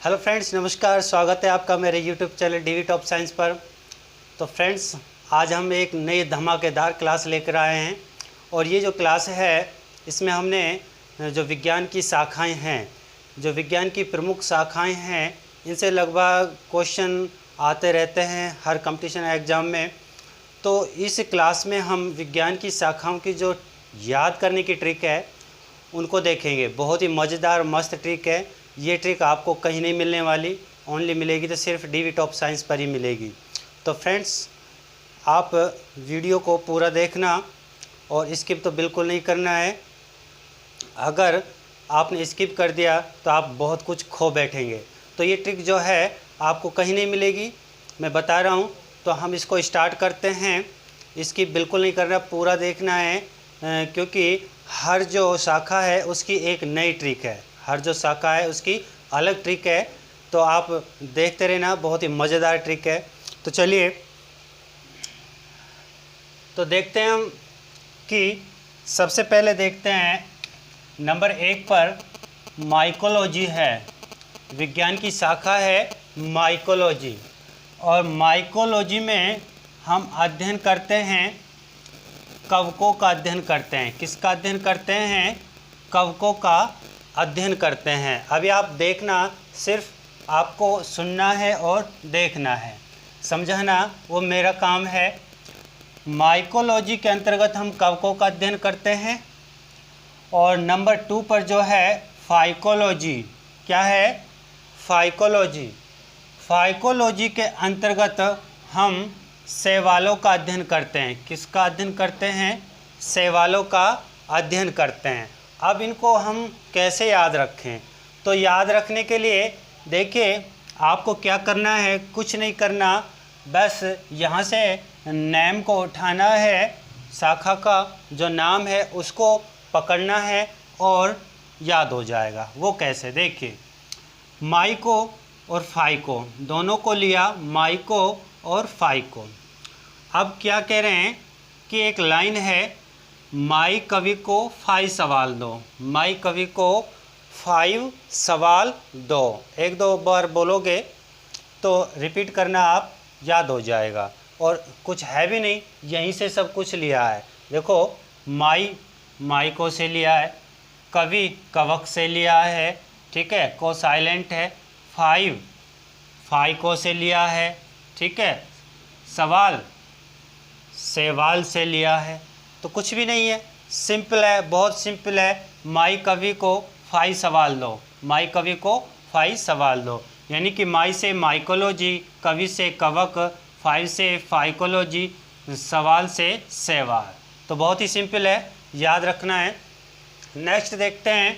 Hello friends, नमस्कार। स्वागत है आपका मेरे YouTube channel DV top science पर। तो फ्रेंड्स, आज हम एक नई धमाकेदार क्लास लेकर आए हैं और ये जो क्लास है इसमें हमने जो विज्ञान की शाखाएं हैं, जो विज्ञान की प्रमुख शाखाएं हैं, इनसे लगभग क्वेश्चन आते रहते हैं हर कंपटीशन एग्ज़ाम में। तो इस क्लास में हम विज्ञान की शाखाओं की जो याद करने की ट्रिक है उनको देखेंगे। बहुत ही मज़ेदार मस्त ट्रिक है। ये ट्रिक आपको कहीं नहीं मिलने वाली, ओनली मिलेगी तो सिर्फ डीवी टॉप साइंस पर ही मिलेगी। तो फ्रेंड्स, आप वीडियो को पूरा देखना और स्किप तो बिल्कुल नहीं करना है। अगर आपने स्किप कर दिया तो आप बहुत कुछ खो बैठेंगे। तो ये ट्रिक जो है आपको कहीं नहीं मिलेगी, मैं बता रहा हूँ। तो हम इसको स्टार्ट करते हैं। स्किप बिल्कुल नहीं करना, पूरा देखना है, क्योंकि हर जो शाखा है उसकी एक नई ट्रिक है, हर जो शाखा है उसकी अलग ट्रिक है। तो आप देखते रहना, बहुत ही मज़ेदार ट्रिक है। तो चलिए तो देखते हैं हम कि सबसे पहले देखते हैं नंबर 1 पर माइकोलॉजी है। विज्ञान की शाखा है माइकोलॉजी, और माइकोलॉजी में हम अध्ययन करते हैं, कवकों का अध्ययन करते हैं। किसका अध्ययन करते हैं? कवकों का अध्ययन करते हैं। अभी आप देखना, सिर्फ आपको सुनना है और देखना है, समझना वो मेरा काम है। माइकोलॉजी के अंतर्गत हम कवकों का अध्ययन करते हैं। और नंबर 2 पर जो है फाइकोलॉजी। क्या है? फाइकोलॉजी। फाइकोलॉजी के अंतर्गत हम शैवालों का अध्ययन करते हैं। किसका अध्ययन करते हैं? शैवालों का अध्ययन करते हैं। अब इनको हम कैसे याद रखें? तो याद रखने के लिए देखिए, आपको क्या करना है, कुछ नहीं करना, बस यहाँ से नेम को उठाना है, शाखा का जो नाम है उसको पकड़ना है और याद हो जाएगा। वो कैसे? देखिए, माइको और फाइको दोनों को लिया, माइको और फाइको। अब क्या कह रहे हैं कि एक लाइन है, माई कवि को 5 सवाल दो। माई कवि को 5 सवाल दो। 1-2 बार बोलोगे तो रिपीट करना, आप याद हो जाएगा। और कुछ है भी नहीं, यहीं से सब कुछ लिया है। देखो, माई माइको से लिया है, कवि कवक से लिया है, ठीक है, को साइलेंट है। 5 फाइको से लिया है, ठीक है। सवाल सवाल से लिया है। तो कुछ भी नहीं है, सिंपल है, बहुत सिंपल है। माई कवि को 5 सवाल दो, माई कवि को 5 सवाल दो, यानी कि माई से माइकोलॉजी, कवि से कवक, 5 से फाइकोलॉजी, सवाल से सवाल। तो बहुत ही सिंपल है, याद रखना है। नेक्स्ट देखते हैं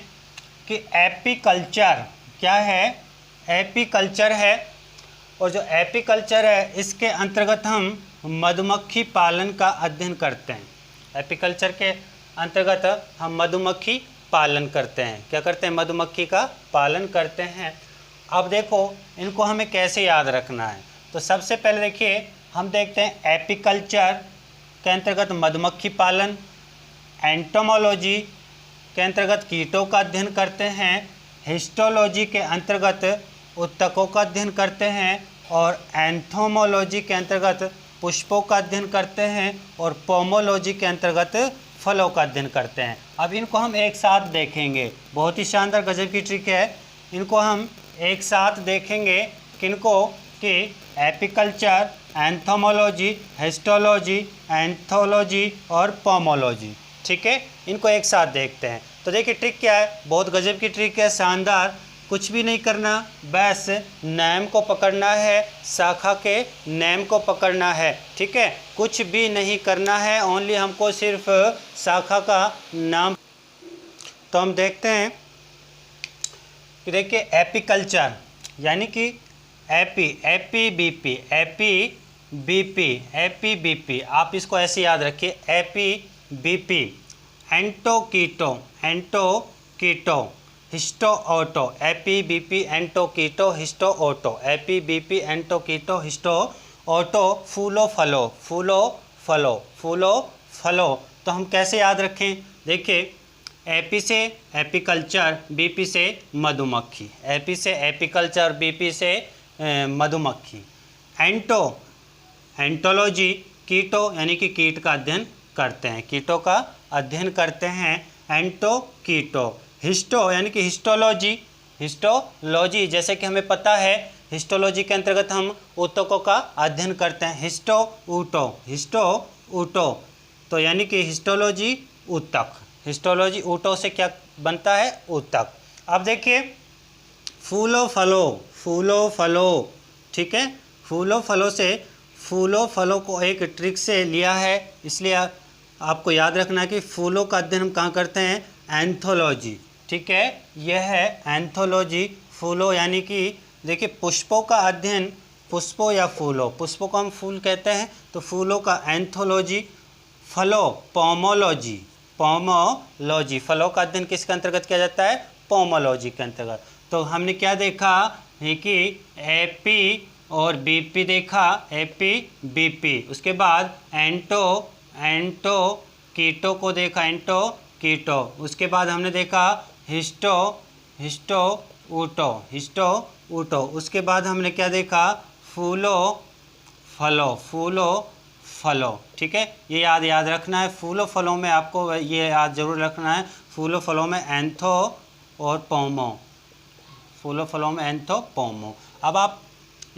कि एपीकल्चर क्या है? एपीकल्चर है। और जो एपीकल्चर है इसके अंतर्गत हम मधुमक्खी पालन का अध्ययन करते हैं। एपीकल्चर के अंतर्गत हम मधुमक्खी पालन करते हैं। क्या करते हैं? मधुमक्खी का पालन करते हैं। अब देखो, इनको हमें कैसे याद रखना है। तो सबसे पहले देखिए, हम देखते हैं एपीकल्चर के अंतर्गत मधुमक्खी पालन, एंटोमोलॉजी के अंतर्गत कीटों का अध्ययन करते हैं, हिस्टोलॉजी के अंतर्गत उत्तकों का अध्ययन करते हैं, और एंथोमोलॉजी के अंतर्गत पुष्पों का अध्ययन करते हैं, और पोमोलॉजी के अंतर्गत फलों का अध्ययन करते हैं। अब इनको हम एक साथ देखेंगे। बहुत ही शानदार गजब की ट्रिक है। इनको हम एक साथ देखेंगे, किनको? कि एपीकल्चर, एंथोमोलॉजी, हिस्टोलॉजी, एंथोलॉजी और पोमोलॉजी, ठीक है। इनको एक साथ देखते हैं। तो देखिए, ट्रिक क्या है, बहुत गजब की ट्रिक है, शानदार। कुछ भी नहीं करना, बस नेम को पकड़ना है, शाखा के नेम को पकड़ना है, ठीक है। कुछ भी नहीं करना है, ओनली हमको सिर्फ शाखा का नाम। तो हम देखते हैं कि देखिए, एपीकल्चर यानी कि एपीबीपी, एपीबीपी, आप इसको ऐसे याद रखिए, एपीबीपी। एंटोकीटो, हिस्टो ऑटो, एपीबीपी, एंटोकीटो, हिस्टो ऑटो, एपीबीपी, एंटोकीटो, हिस्टो ऑटो। फूलो फलो। तो हम कैसे याद रखें? देखिए, एपी से एपीकल्चर, बीपी से मधुमक्खी। एपी से एपीकल्चर, बीपी से मधुमक्खी। एंटो, एंटोलॉजी, कीटो यानी कि कीट का अध्ययन करते हैं, कीटों का अध्ययन करते हैं, एंटो कीटो। हिस्टो यानी कि हिस्टोलॉजी, हिस्टोलॉजी जैसे कि हमें पता है हिस्टोलॉजी के अंतर्गत हम ऊतकों का अध्ययन करते हैं। हिस्टो ऊटो, हिस्टो ऊटो, तो यानी कि हिस्टोलॉजी ऊतक, हिस्टोलॉजी ऊटो से क्या बनता है, ऊतक। अब देखिए फूलो फलो, फूलो फलो, ठीक है, फूलो फलो से, फूलों फलों को एक ट्रिक से लिया है, इसलिए आपको याद रखना है कि फूलों का अध्ययन हम कहाँ करते हैं, एंथोलॉजी, ठीक है, यह है एंथोलॉजी। फूलों यानी कि देखिए पुष्पों का अध्ययन, पुष्पों या फूलों, पुष्पों को हम फूल कहते हैं, तो फूलों का एंथोलॉजी। फलों पोमोलॉजी, पोमोलॉजी, फलों का अध्ययन किसके अंतर्गत किया जाता है, पोमोलॉजी के अंतर्गत। तो हमने क्या देखा है कि एपी और बीपी देखा, एपी बीपी, उसके बाद एंटो, एंटो कीटो को देखा, एंटो कीटो, उसके बाद हमने देखा हिस्टो, हिस्टो ऊटो, हिस्टो ऊटो, उसके बाद हमने क्या देखा, फूलो फलो, फूलो फलो, ठीक है, ये याद रखना है। फूलों फलों में आपको ये याद जरूर रखना है, फूलों फलों में एंथो और पोमो, फूलों फलों में एंथो पोमो। अब आप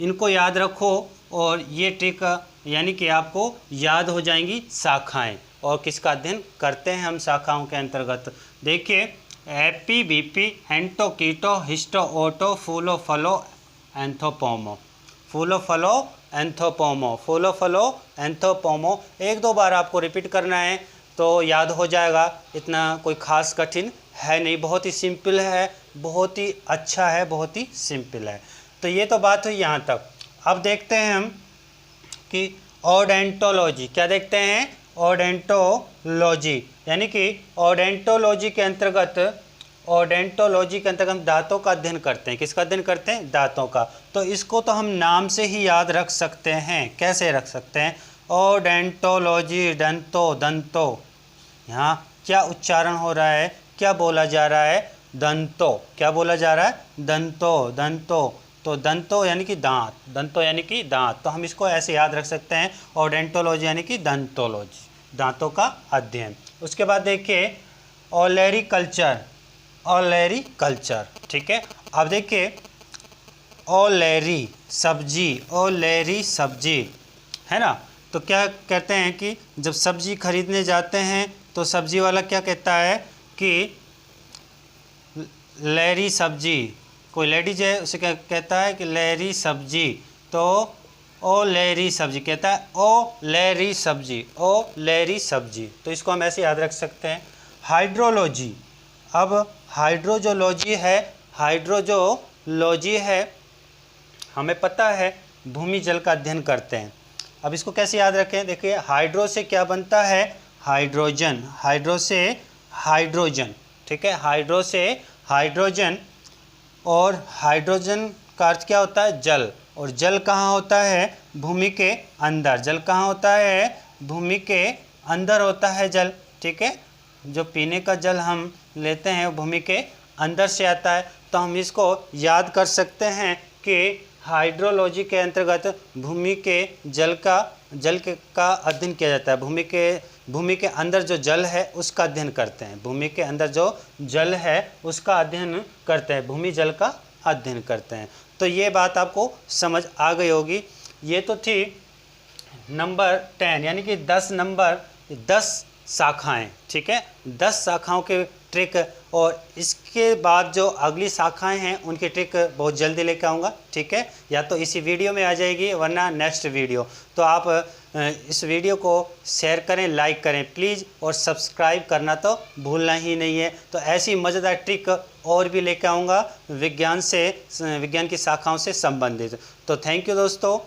इनको याद रखो और ये ट्रिक यानी कि आपको याद हो जाएंगी शाखाएं, और किसका अध्ययन करते हैं हम शाखाओं के अंतर्गत। देखिए एपी बीपी एंटो कीटो हिस्टो ओटो फूलो फलो एंथोपोमो, फूलो फलो एंथोपोमो, फूलो फलो एंथोपोमो। एक दो बार आपको रिपीट करना है तो याद हो जाएगा, इतना कोई खास कठिन है नहीं, बहुत ही सिंपल है, बहुत ही अच्छा है, बहुत ही सिंपल है। तो ये तो बात हुई यहाँ तक। अब देखते हैं हम कि ओडेंटोलॉजी, क्या देखते हैं, ओडेंटोलॉजी, यानी कि ओडेंटोलॉजी के अंतर्गत, ओडेंटोलॉजी के अंतर्गत हम दांतों का अध्ययन करते हैं, किसका अध्ययन करते हैं, दांतों का। तो इसको तो हम नाम से ही याद रख सकते हैं, कैसे रख सकते हैं, ओडेंटोलॉजी, दंतो, दंतो, यहाँ क्या उच्चारण हो रहा है, क्या बोला जा रहा है, दंतो, क्या बोला जा रहा है, दंतो, दंतो, तो दंतो यानी कि दांत, दंतो यानी कि दांत, तो हम इसको ऐसे याद रख सकते हैं, ओडेंटोलॉजी यानी कि दंतोलॉजी, दांतों का अध्ययन। उसके बाद देखिए ओलेरी कल्चर, ओलेरी कल्चर, ठीक है। अब देखिए ओलेरी सब्जी, ओलेरी सब्जी है ना, तो क्या कहते हैं कि जब सब्जी खरीदने जाते हैं तो सब्जी वाला क्या कहता है कि लहरी सब्जी, कोई लेडीज है उसे क्या कहता है कि लहरी सब्जी, तो ओ लहरी सब्जी कहता है, ओ लहरी सब्जी, ओ लहरी सब्जी, तो इसको हम ऐसे याद रख सकते हैं। हाइड्रोलॉजी, अब हाइड्रोजोलॉजी है, हाइड्रोजोलॉजी है, हमें पता है भूमि जल का अध्ययन करते हैं। अब इसको कैसे याद रखें, देखिए हाइड्रो से क्या बनता है, हाइड्रोजन, हाइड्रो से हाइड्रोजन, ठीक है, हाइड्रो से हाइड्रोजन, और हाइड्रोजन का अर्थ क्या होता है, जल, और जल कहाँ होता है, भूमि के अंदर, जल कहाँ होता है, भूमि के अंदर होता है जल, ठीक है, जो पीने का जल हम लेते हैं वो भूमि के अंदर से आता है। तो हम इसको याद कर सकते हैं कि हाइड्रोलॉजी के अंतर्गत भूमि के जल का अध्ययन किया जाता है, भूमि के अंदर जो जल है उसका अध्ययन करते हैं, भूमि के अंदर जो जल है उसका अध्ययन करते हैं, भूमि जल का अध्ययन करते हैं। तो ये बात आपको समझ आ गई होगी। ये तो थी नंबर 10 यानी कि 10 नंबर 10 शाखाएं, ठीक है, 10 शाखाओं के ट्रिक, और इसके बाद जो अगली शाखाएं हैं उनकी ट्रिक बहुत जल्दी लेकर आऊँगा, ठीक है, या तो इसी वीडियो में आ जाएगी वरना नेक्स्ट वीडियो। तो आप इस वीडियो को शेयर करें, लाइक करें प्लीज़, और सब्सक्राइब करना तो भूलना ही नहीं है। तो ऐसी मज़ेदार ट्रिक और भी लेकर आऊँगा विज्ञान की शाखाओं से संबंधित। तो थैंक यू दोस्तों।